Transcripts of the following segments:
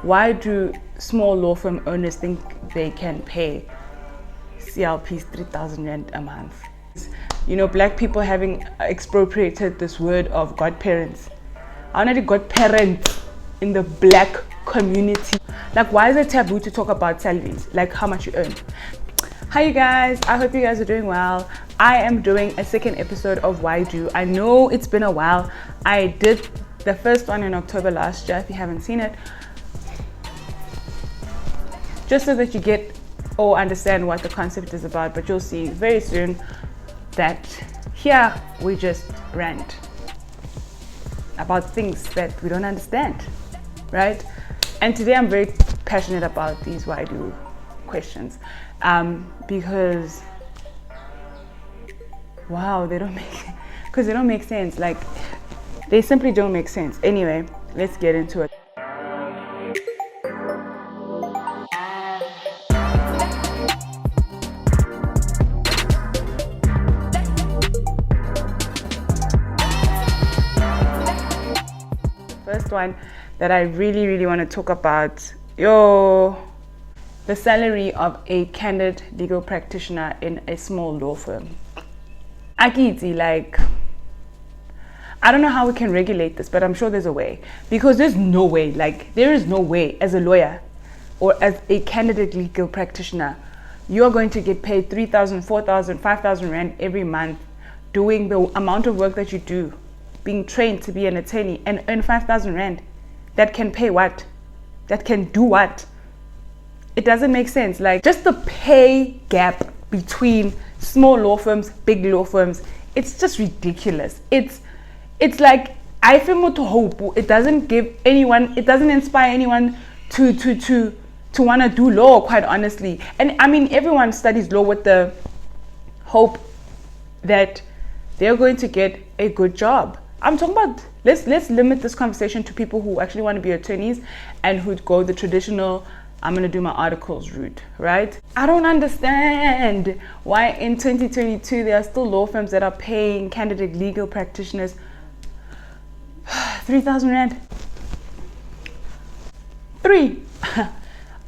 why do small law firm owners think they can pay CLPs 3,000 rand a month? You know, black people having expropriated this word of godparents. I want to godparents in the black community. Like, why is it taboo to talk about salaries, like how much you earn? Hi you guys, I hope you guys are doing well. I am doing a second episode of Why Do. I know it's been a while. I did the first one in October last year. If you haven't seen it, just so that you get or understand what the concept is about, but you'll see very soon that here we just rant about things that we don't understand, right? And today I'm very passionate about these why do questions, because wow, they don't make sense. Like, they simply don't make sense. Anyway, let's get into it. First one that I really want to talk about, the salary of a candid legal practitioner in a small law firm. Akiti, like, I don't know how we can regulate this, but I'm sure there's a way, because there is no way as a lawyer or as a candidate legal practitioner you are going to get paid 3,000, 4,000, 5,000 rand every month doing the amount of work that you do, being trained to be an attorney, and earn 5,000 rand. That can pay what? That can do what? It doesn't make sense. Like, just the pay gap between small law firms, big law firms, it's just ridiculous. It's like, I feel to hope. It doesn't inspire anyone to want to do law, quite honestly. And I mean, everyone studies law with the hope that they're going to get a good job. I'm talking about, let's limit this conversation to people who actually want to be attorneys and who'd go the traditional, I'm going to do my articles route, right? I don't understand why in 2022 there are still law firms that are paying candidate legal practitioners 3,000 rand.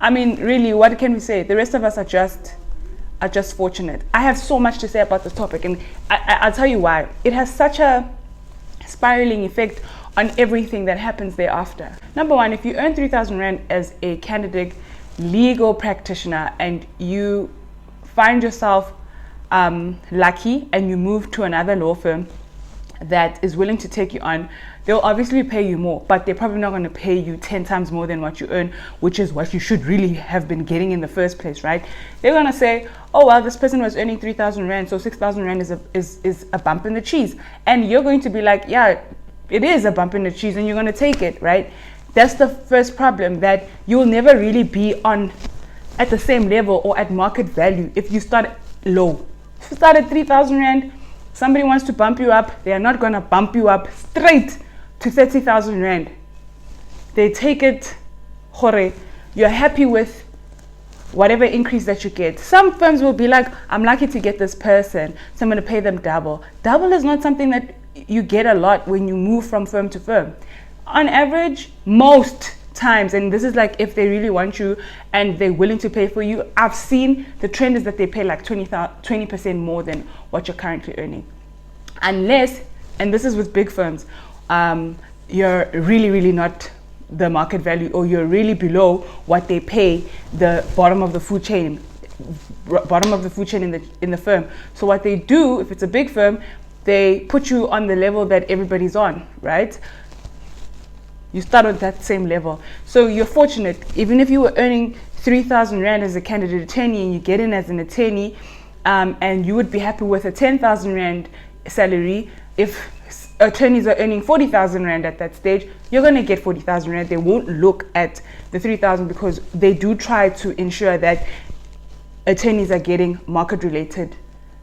I mean, really, what can we say? The rest of us are just fortunate. I have so much to say about this topic, and I'll tell you why. It has such a spiraling effect on everything that happens thereafter. Number one, if you earn 3,000 rand as a candidate legal practitioner and you find yourself lucky and you move to another law firm that is willing to take you on, they'll obviously pay you more, but they're probably not going to pay you 10 times more than what you earn, which is what you should really have been getting in the first place, right? They're going to say, oh, well, this person was earning 3,000 rand, so 6,000 rand is a bump in the cheese. And you're going to be like, yeah, it is a bump in the cheese, and you're going to take it, right? That's the first problem, that you'll never really be at the same level or at market value if you start low. If you start at 3,000 rand, somebody wants to bump you up, they are not going to bump you up straight to 30,000 rand. They take it, you're happy with whatever increase that you get. Some firms will be like, I'm lucky to get this person, so I'm going to pay them double. Double is not something that you get a lot when you move from firm to firm. On average, most times, and this is like if they really want you and they're willing to pay for you, I've seen the trend is that they pay like 20% more than what you're currently earning. Unless, and this is with big firms, you're really not the market value, or you're really below what they pay the bottom of the food chain in the firm. So what they do, if it's a big firm, they put you on the level that everybody's on, right? You start on that same level. So you're fortunate, even if you were earning 3,000 rand as a candidate attorney and you get in as an attorney, and you would be happy with a 10,000 rand salary. If attorneys are earning 40,000 rand at that stage, you're going to get 40,000 rand. They won't look at the 3,000, because they do try to ensure that attorneys are getting market-related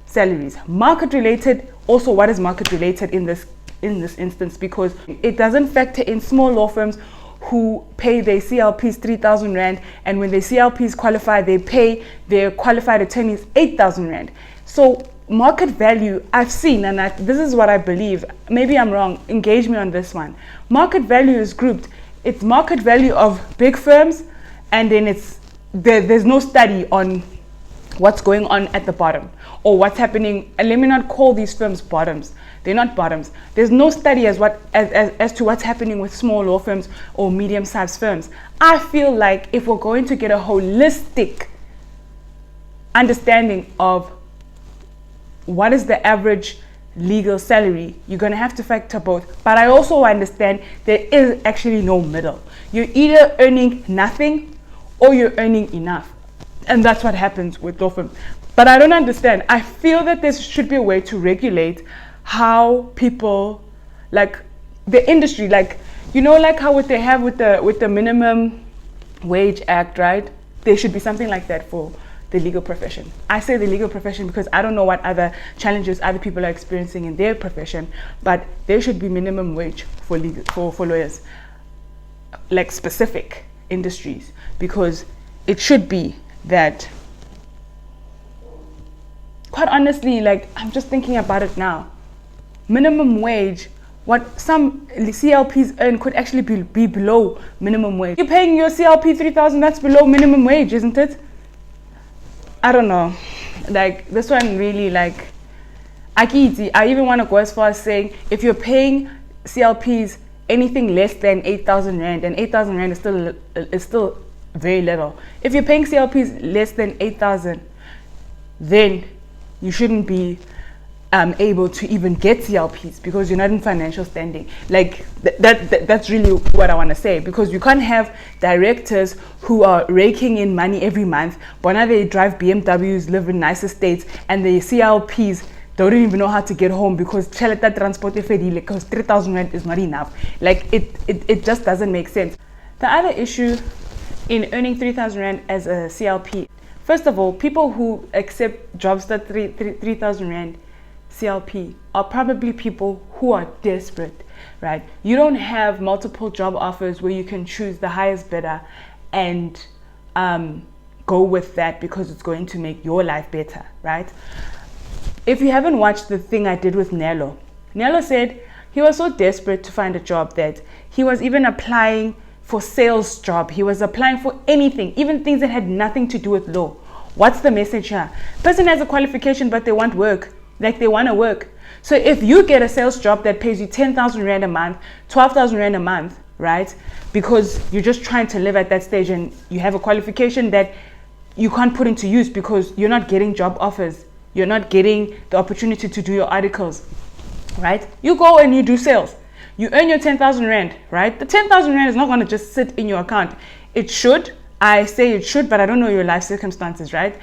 salaries. Market-related, also, what is market-related in this instance? Because it doesn't factor in small law firms who pay their CLPs 3,000 rand, and when their CLPs qualify, they pay their qualified attorneys 8,000 rand. So market value, I've seen, and this is what I believe, maybe I'm wrong, engage me on this one. Market value is grouped it's market value of big firms, and then there's no study on what's going on at the bottom or what's happening. And let me not call these firms bottoms. They're not bottoms. There's no study as to what's happening with small law firms or medium-sized firms. I feel like if we're going to get a holistic understanding of what is the average legal salary, you're going to have to factor both. But I also understand there is actually no middle. You're either earning nothing or you're earning enough. And that's what happens with law firms. But I don't understand. I feel that there should be a way to regulate how people, like the industry, like, you know, like how what they have with the minimum wage act, right? There should be something like that for the legal profession. I say the legal profession because I don't know what other challenges other people are experiencing in their profession, but there should be minimum wage for lawyers, like specific industries, because it should be that, quite honestly, like I'm just thinking about it now, minimum wage, what some CLPs earn could actually be below minimum wage. You're paying your CLP 3,000, that's below minimum wage, isn't it? I don't know, like this one really, like, I even want to go as far as saying if you're paying CLPs anything less than 8,000 rand, and 8,000 rand is still very little. If you're paying CLPs less than 8,000, then you shouldn't be able to even get CLPs because you're not in financial standing. Like that's really what I want to say, because you can't have directors who are raking in money every month, but now they drive BMWs, live in nice estates, and the CLPs don't even know how to get home because transport because 3,000 rand is not enough. Like it just doesn't make sense. The other issue in earning 3,000 rand as a CLP, first of all, people who accept jobs that 3,000 rand CLP are probably people who are desperate, right? You don't have multiple job offers where you can choose the highest bidder and go with that because it's going to make your life better, right? If you haven't watched the thing I did with Nelo said he was so desperate to find a job that he was even applying for sales job. He was applying for anything, even things that had nothing to do with law. What's the message here? Person has a qualification, but they want work. Like they want to work. So if you get a sales job that pays you 10,000 rand a month, 12,000 rand a month, right? Because you're just trying to live at that stage and you have a qualification that you can't put into use because you're not getting job offers. You're not getting the opportunity to do your articles, right? You go and you do sales. You earn your 10,000 rand, right? The 10,000 rand is not going to just sit in your account. It should. I say it should, but I don't know your life circumstances, right?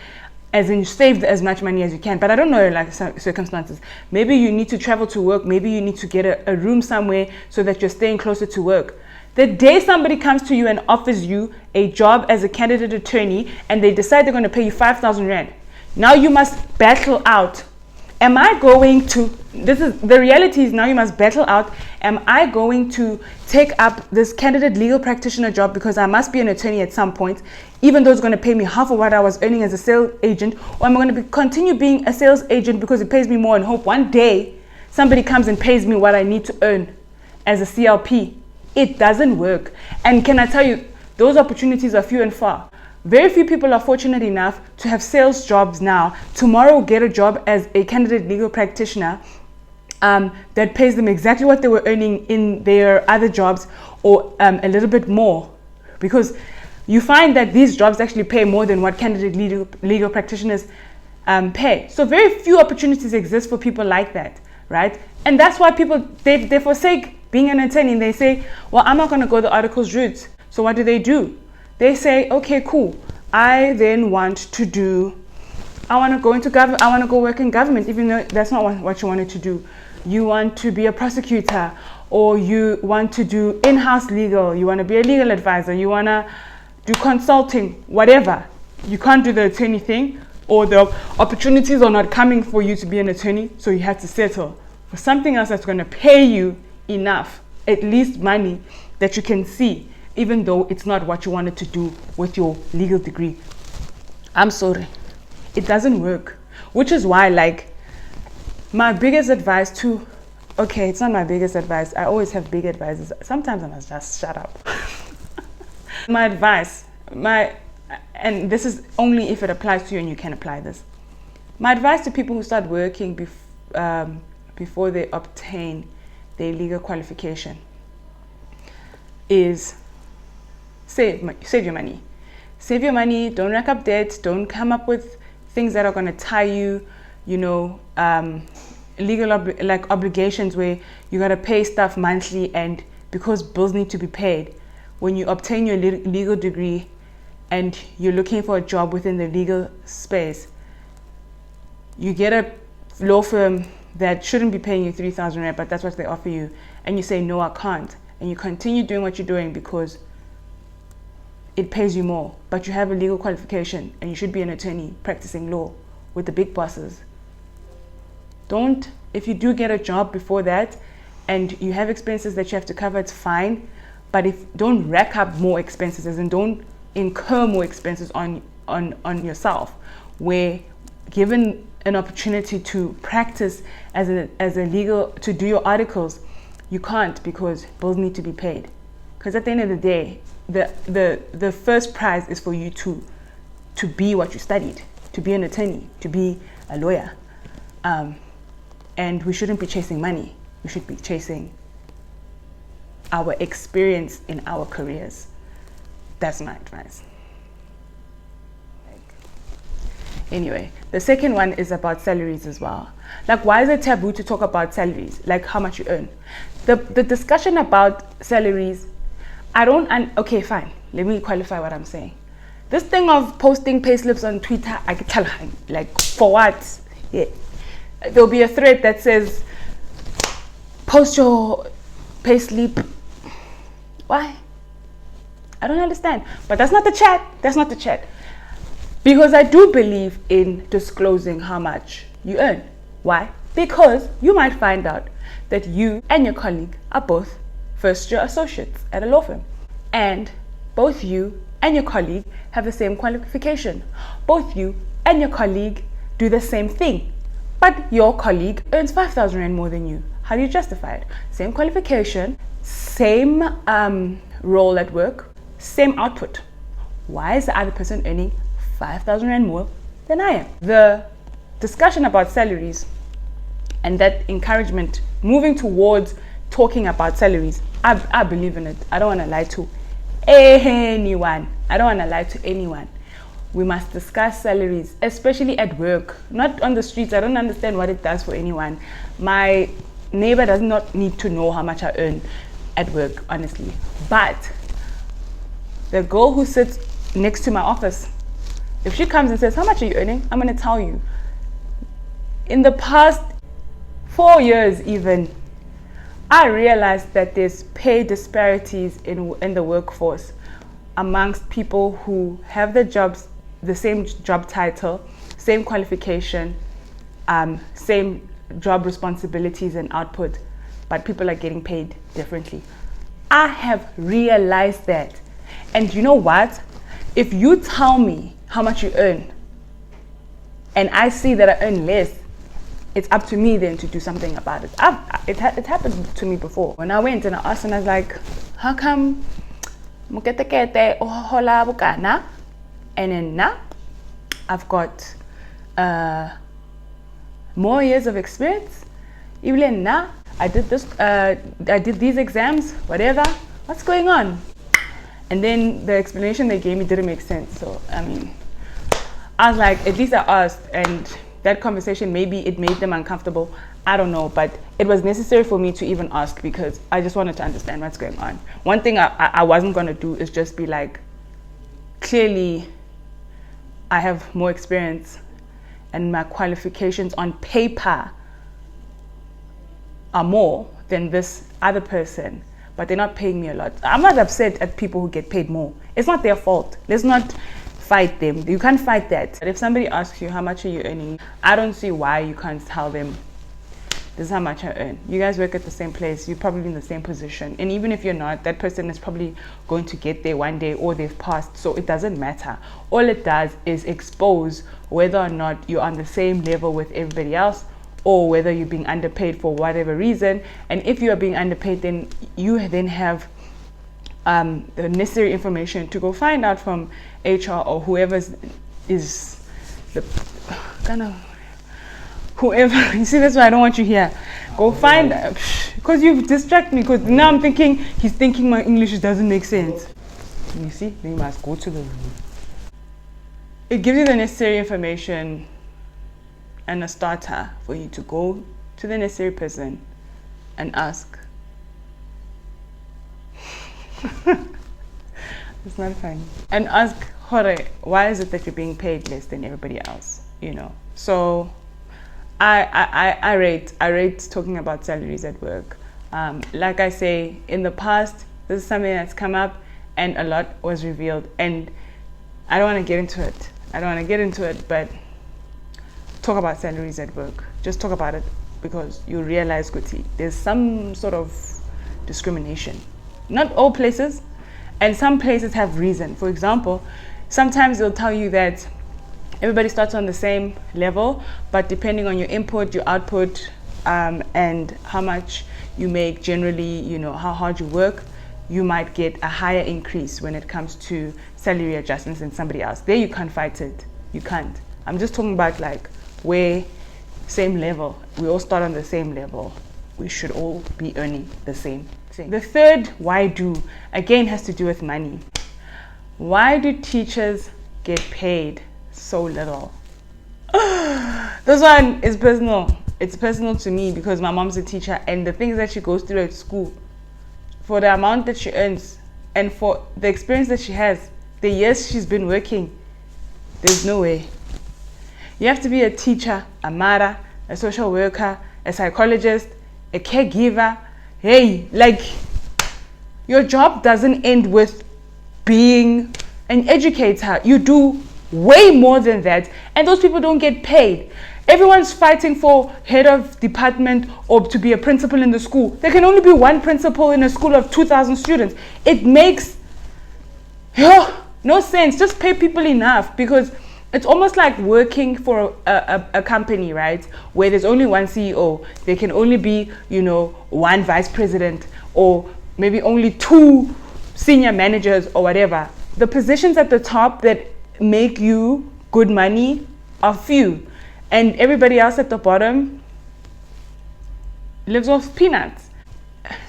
As in, you saved as much money as you can, but I don't know your life circumstances. Maybe you need to travel to work. Maybe you need to get a room somewhere so that you're staying closer to work. The day somebody comes to you and offers you a job as a candidate attorney and they decide they're going to pay you 5,000 rand, now you must battle out. Am I going to, the reality is now you must battle out, am I going to take up this candidate legal practitioner job because I must be an attorney at some point, even though it's going to pay me half of what I was earning as a sales agent, or am I going to continue being a sales agent because it pays me more and hope one day somebody comes and pays me what I need to earn as a CLP? It doesn't work. And can I tell you, those opportunities are few and far. Very few people are fortunate enough to have sales jobs now. Tomorrow get a job as a candidate legal practitioner that pays them exactly what they were earning in their other jobs or a little bit more. Because you find that these jobs actually pay more than what candidate legal practitioners pay. So very few opportunities exist for people like that, right? And that's why people, they forsake being an attorney. They say, well, I'm not going to go the articles route. So what do? They say, okay, cool. I then want to go work in government, even though that's not what you wanted to do. You want to be a prosecutor, or you want to do in-house legal. You want to be a legal advisor. You want to do consulting, whatever. You can't do the attorney thing, or the opportunities are not coming for you to be an attorney. So you have to settle for something else that's going to pay you enough, at least money that you can see, even though it's not what you wanted to do with your legal degree. I'm sorry, it doesn't work. Which is why, like, my biggest advice to Okay, it's not my biggest advice. I always have big advices. Sometimes I must just shut up. My advice, and this is only if it applies to you and you can apply this. My advice to people who start working before they obtain their legal qualification is save your money. Save your money, don't rack up debt, don't come up with things that are going to tie you, legal obligations where you got to pay stuff monthly, and because bills need to be paid. When you obtain your legal degree and you're looking for a job within the legal space, you get a law firm that shouldn't be paying you 3,000 rand, but that's what they offer you, and you say, no, I can't, and you continue doing what you're doing because it pays you more, but you have a legal qualification and you should be an attorney practicing law with the big bosses. If you do get a job before that and you have expenses that you have to cover, it's fine, but don't rack up more expenses and don't incur more expenses on yourself, where given an opportunity to practice as a legal, to do your articles, you can't because bills need to be paid. Because at the end of the day, the first prize is for you to be what you studied, to be an attorney, to be a lawyer. And we shouldn't be chasing money. We should be chasing our experience in our careers. That's my advice. Anyway, the second one is about salaries as well. Like, why is it taboo to talk about salaries? Like how much you earn. The discussion about salaries, okay, fine. Let me qualify what I'm saying. This thing of posting payslips on Twitter, I can tell, like, for what? Yeah. There'll be a thread that says, post your payslip. Why? I don't understand. But that's not the chat. That's not the chat. Because I do believe in disclosing how much you earn. Why? Because you might find out that you and your colleague are both first-year associates at a law firm. And both you and your colleague have the same qualification. Both you and your colleague do the same thing. But your colleague earns 5,000 rand more than you. How do you justify it? Same qualification, same role at work, same output. Why is the other person earning 5,000 rand more than I am? The discussion about salaries and that encouragement, moving towards talking about salaries, I believe in it. I don't want to lie to anyone. I don't want to lie to anyone. We must discuss salaries, especially at work, not on the streets. I don't understand what it does for anyone. My neighbor does not need to know how much I earn at work, honestly. But the girl who sits next to my office, if she comes and says, how much are you earning? I'm going to tell you. In the past 4 years even, I realized that there's pay disparities in the workforce amongst people who have the jobs, the same job title, same qualification, same job responsibilities and output, but people are getting paid differently. I have realized that. And you know what? If you tell me how much you earn and I see that I earn less, it's up to me then to do something about it. It happened to me before. When I went and I asked and I was like, how come mukete ohola bukana? And then now I've got more years of experience. Even now I did this, I did these exams, whatever. What's going on? And then the explanation they gave me didn't make sense. So I mean, I was like, at least I asked, and that conversation, maybe it made them uncomfortable. I don't know, but it was necessary for me to even ask because I just wanted to understand what's going on. One thing I wasn't going to do is just be like, clearly I have more experience and my qualifications on paper are more than this other person, but they're not paying me a lot. I'm not upset at people who get paid more. It's not their fault. Let's not fight them. You can't fight that. But if somebody asks you how much are you earning, I don't see why you can't tell them this is how much I earn. You guys work at the same place. You're probably in the same position. And even if you're not, that person is probably going to get there one day or they've passed. So it doesn't matter. All it does is expose whether or not you're on the same level with everybody else or whether you're being underpaid for whatever reason. And if you are being underpaid, then you then have the necessary information to go find out from HR or whoever is the kind of whoever. You see, that's why I don't want you here. Go find, because you distract me, because now I'm thinking he's thinking my English doesn't make sense. You see, then you must go to the room. It gives you the necessary information and a starter for you to go to the necessary person and ask. It's not funny. And ask, Hore, why is it that you're being paid less than everybody else? You know. So I rate talking about salaries at work. Like I say, in the past, this is something that's come up and a lot was revealed. And I don't want to get into it. But talk about salaries at work. Just talk about it, because you realize, Guti, there's some sort of discrimination. Not all places, and some places have reason. For example, sometimes they'll tell you that everybody starts on the same level, but depending on your input, your output, and how much you make generally, you know, how hard you work, you might get a higher increase when it comes to salary adjustments than somebody else. There you can't fight it. You can't. I'm just talking about like where same level. We all start on the same level. We should all be earning the same thing. The third why do, again, has to do with money. Why do teachers get paid so little? This one is personal. It's personal to me because my mom's a teacher, and the things that she goes through at school, for the amount that she earns and for the experience that she has, the years she's been working, there's no way. You have to be a teacher, a mother, a social worker, a psychologist, a caregiver. Hey, like, your job doesn't end with being an educator. You do way more than that, and those people don't get paid. Everyone's fighting for head of department or to be a principal in the school. There can only be one principal in a school of 2,000 students. It makes no sense. Just pay people enough, because it's almost like working for a company, right? Where there's only one CEO. There can only be, you know, one vice president, or maybe only 2 senior managers or whatever. The positions at the top that make you good money are few, and everybody else at the bottom lives off peanuts.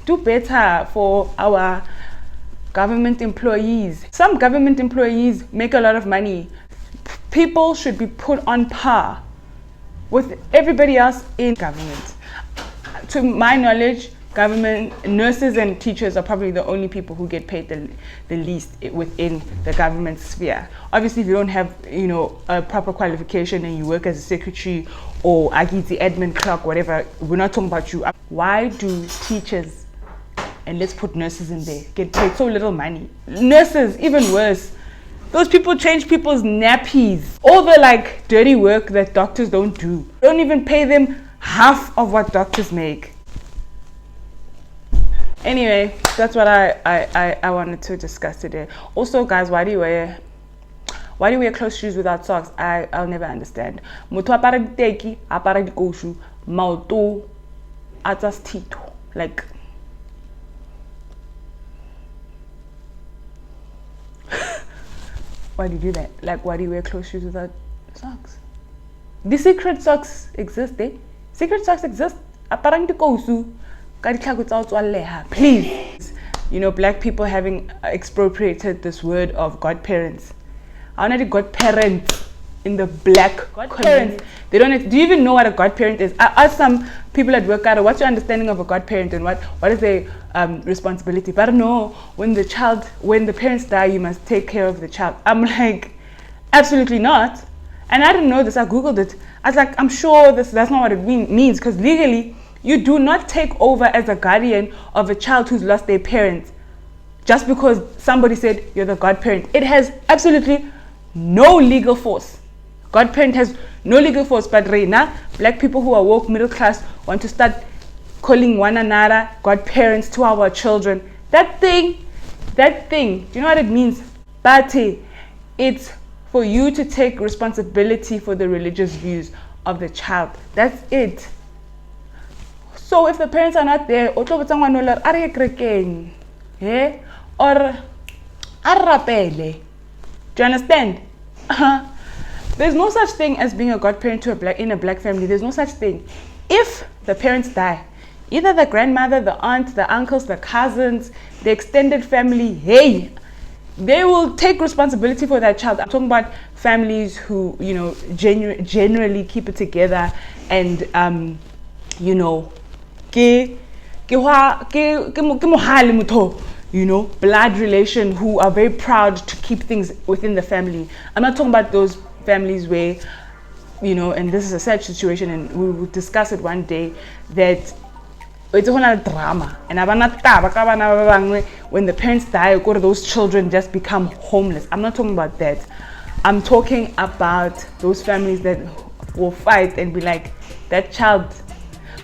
Do better for our government employees. Some government employees make a lot of money. People should be put on par with everybody else in government. To my knowledge, government nurses and teachers are probably the only people who get paid the least within the government sphere. Obviously, if you don't have, you know, a proper qualification and you work as a secretary or the admin clerk, whatever, we're not talking about you. Why do teachers, and let's put nurses in there, get paid so little money? Nurses, even worse. Those people change people's nappies. All the like dirty work that doctors don't do. Don't even pay them half of what doctors make. Anyway, that's what I wanted to discuss today. Also, guys, why do you wear closed shoes without socks? I'll never understand. Motho apara diteki, apara dikoshu, maoto atas tito. Like, why do you do that? Like, why do you wear closed shoes without socks? The secret socks exist, eh? Secret socks exist. Aparang dikoshu. Please. You know, black people having expropriated this word of godparents. I want to godparents in the black godparents. They don't. Do you even know what a godparent is? I asked some people at work, what's your understanding of a godparent and what is their responsibility? But no, when the parents die, you must take care of the child. I'm like, absolutely not. And I didn't know this. I googled it. I was like, I'm sure that's not what it means, because legally, you do not take over as a guardian of a child who's lost their parents just because somebody said you're the godparent. It has absolutely no legal force. Godparent has no legal force. But right now, black people who are woke, middle class, want to start calling one another godparents to our children. That thing, do you know what it means? Bate. It's for you to take responsibility for the religious views of the child. That's it. So if the parents are not there, or arapele. Do you understand? There's no such thing as being a godparent in a black family. There's no such thing. If the parents die, either the grandmother, the aunt, the uncles, the cousins, the extended family, hey, they will take responsibility for that child. I'm talking about families who, you know, generally keep it together and, you know, you know, blood relation, who are very proud to keep things within the family. I'm not talking about those families where, you know, and this is a sad situation, and we will discuss it one day, that it's a whole drama. And when the parents die, those children just become homeless. I'm not talking about that. I'm talking about those families that will fight and be like, that child.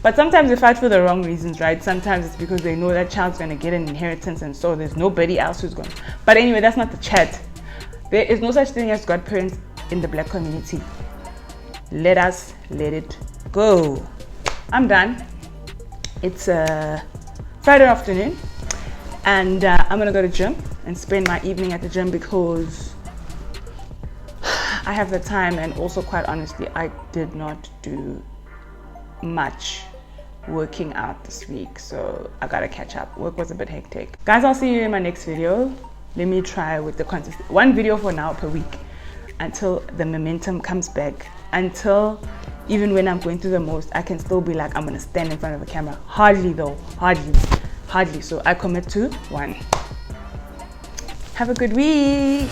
But sometimes they fight for the wrong reasons, right? Sometimes it's because they know that child's going to get an inheritance, and so there's nobody else who's going to. But anyway, that's not the chat. There is no such thing as godparents in the black community. Let us let it go. I'm done. It's a Friday afternoon, and I'm going to go to gym and spend my evening at the gym because I have the time, and also, quite honestly, I did not do much working out this week, so I gotta catch up. Work was a bit hectic. Guys, I'll see you in my next video. Let me try with the consistent one video for now per week until the momentum comes back, until even when I'm going through the most, I can still be like, I'm gonna stand in front of a camera. Hardly though, hardly. So I commit to one. Have a good week.